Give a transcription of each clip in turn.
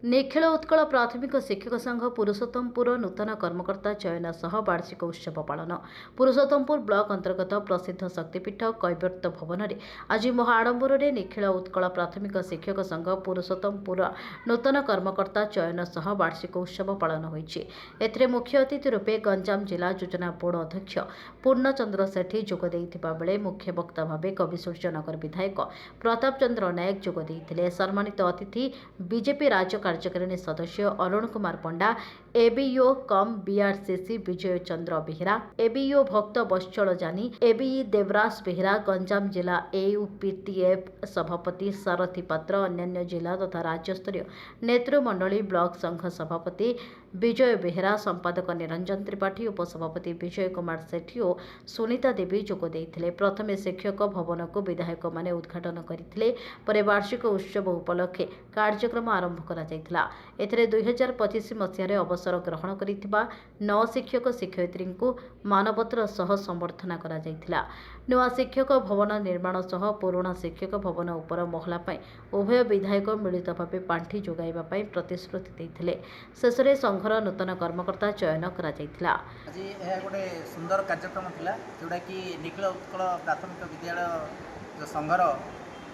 निखिल उत्कल प्राथमिक शिक्षक संघ पुरुषोत्तमपुर नूतन कर्मकर्ता चयन सह वार्षिक उत्सव पालन। पुरुषोत्तमपुर ब्लॉक अंतर्गत प्रसिद्ध शक्तिपीठ कैवर्त भवन में आज महाआडंबर निखिल उत्कल प्राथमिक शिक्षक संघ पुरुषोत्तमपुर नूतन कर्मकर्ता चयन सह वार्षिक उत्सव पालन होइछि। एथिरे मुख्य अतिथि रूपे गंजाम जिला योजना बोर्ड अध्यक्ष पूर्णचंद्र सेठी जोग देइथिबा बेले मुख्य वक्ता भावे कविसूर्यनगर विधायक प्रताप चंद्र नायक जोग देइथिले। सम्मानित अतिथि बीजेपी राज्य कार्यकारिणी सदस्य अरुण कुमार पंडा, एबीओ कम बीआरसीसी विजय चंद्र बेहेरा, एबीओ भक्त बत्सल जानी, एबीई देवराज बेहेरा, गंजाम जिला एयूपीटीएफ सभापति सारथी पात्र, अन्य जिला तथा राज्यस्तरीय नेतृमंडली, ब्लॉक संघ सभापति विजय बेहेरा, संपादक निरंजन त्रिपाठी, उपसभापति विजय कुमार सेठी और सुनीता देवी जोग देइथिले। प्रथमे शिक्षक भवन को विधायक माने उद्घाटन करथिले। परे वार्षिक उत्सव उपलक्षे कार्यक्रम आरंभ करा जायतिला। एथिरे 2025 मसीह अवसर ग्रहण करिथिबा 9 शिक्षक शिक्षयित्री को मानपत्र सह संबर्धना करा जायतिला। नुआ शिक्षक भवन निर्माण सह पुराना शिक्षक भवन उपर महला पई उभय विधायक मिलित भावे पांठी जोगाइबा पई प्रतिश्रुति देइथिले। शेषरे संघर नूतन कर्मकर्ता चयन करा जायतिला। आज यह गोटे सुंदर कार्यक्रम थिला जोटा कि निखिल उत्कल प्राथमिक विद्यालय संघर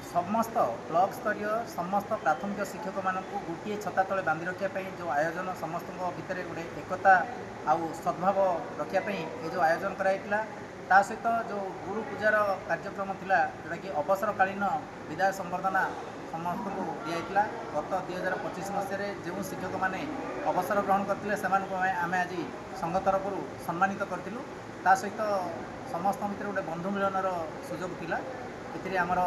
समस्त ब्लॉक स्तरीय समस्त प्राथमिक शिक्षक मान गोटे छता तले बांधि रखापी जो आयोजन समस्त भितर गोटे एकता आउ सद्भाव रखापी ये जो आयोजन कराइला ता सहित जो गुरु पूजार कार्यक्रम थिला जोटा कि अवसरकालीन विदाय संबर्धना समस्त को दिया गत 2025 मसीह जो शिक्षक मैंने अवसर ग्रहण करते आम आज संघ तरफ सम्मानित करूँ ता सहित समस्त भितर गोटे बंधु मिलनर सुजोग थिला। एथिरे आमर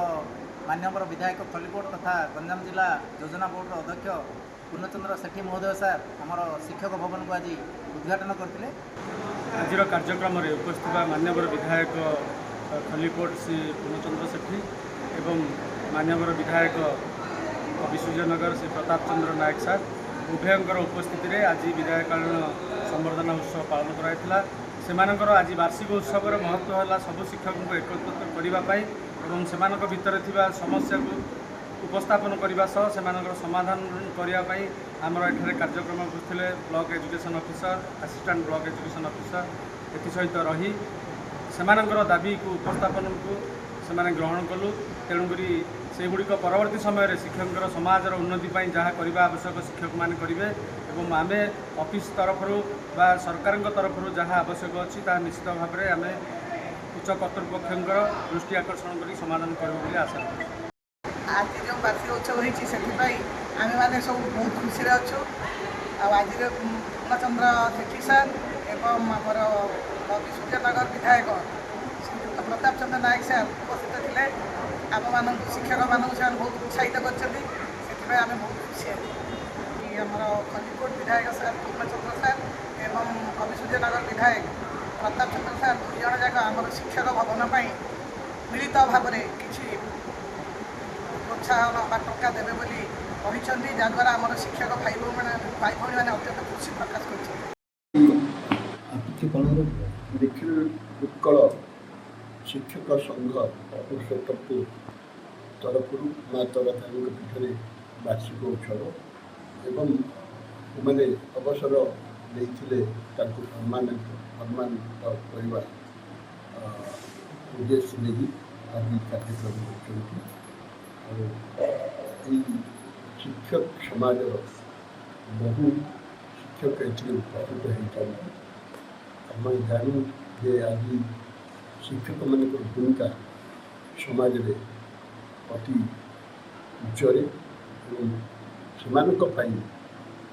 मान्यवर विधायक खलिकोट तथा गंजाम जिला योजना बोर्ड अध्यक्ष पूर्णचंद्र सेठी महोदय सार आमर शिक्षक भवन को आज उद्घाटन करते। आज कार्यक्रम में उपस्थित मान्यवर विधायक खलिकोट श्री पूर्णचंद्र सेठी एवं मान्यवर विधायक विसूर्यनगर श्री प्रताप चंद्र नायक सार उभयंकर उपस्थित में आज विधायकालीन संबर्धना उत्सव पालन कराइला। सेमानकर आज वार्षिक उत्सव महत्व है सबू शिक्षक को एकत्रित करने एवं सेमानक भितर थिबा समस्या को उपस्थापन करने सह सेमानकर समाधान करने आमर एठारे कार्यक्रम उपस्थित block education officer assistant block education officer एसहित रही सेमानकर दाबी को उपस्थापन को सेमाने ग्रहण कलु। तेणुकरी से गुड़िक परवर्ती समय शिक्षक समाजर उन्नति जहाँ करने आवश्यक शिक्षक मैंने करेंगे एवं आम ऑफिस तरफ बा सरकार तरफ जहाँ आवश्यक अच्छी निश्चित भाव में आम उच्च कर्तृपक्ष दृष्टि आकर्षण कर समाधान कर आशा। आज जो वार्षिक उत्सव होती से आम मैंने सब बहुत खुशी अच्छु। आज पूर्णचंद्र सेठी सार एवं आमर विसूर्यनगर विधायक प्रताप चंद्र नायक सार उपस्थित थे। आम मान शिक्षक मानक से बहुत उत्साहित कर बहुत खुशी आमर खलिकोट विधायक सार पूर्णचंद्र सार एवं विसूर्यनगर विधायक प्रताप चंद्र सार दुई जन जाक आम शिक्षक भवन मिलित भाव में किसी प्रोत्साहन टंका देवे बोली कहते जहाद्वारा आम शिक्षक भाई भाई मैंने अत्यंत खुशी प्रकाश कर। निखिल उत्कल शिक्षक संघ पुरुषोत्तमपुर तरफ माँ तारातारिणी पीठ में वार्षिक उत्सव एवं मैंने अवसर नहीं सम्मानित करने उद्देश्य नहीं आज कार्यक्रम कर शिक्षक समाज बहु शिक्षक ये उपस्थित होती आम जानू जे आज शिक्षक मान भूमिका समाज में अति उच्चरे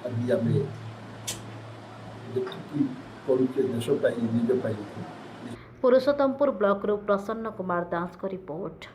आज आम जी करुचे देश निज पुरुषोत्तमपुर ब्लॉक प्रसन्न कुमार दास को रिपोर्ट।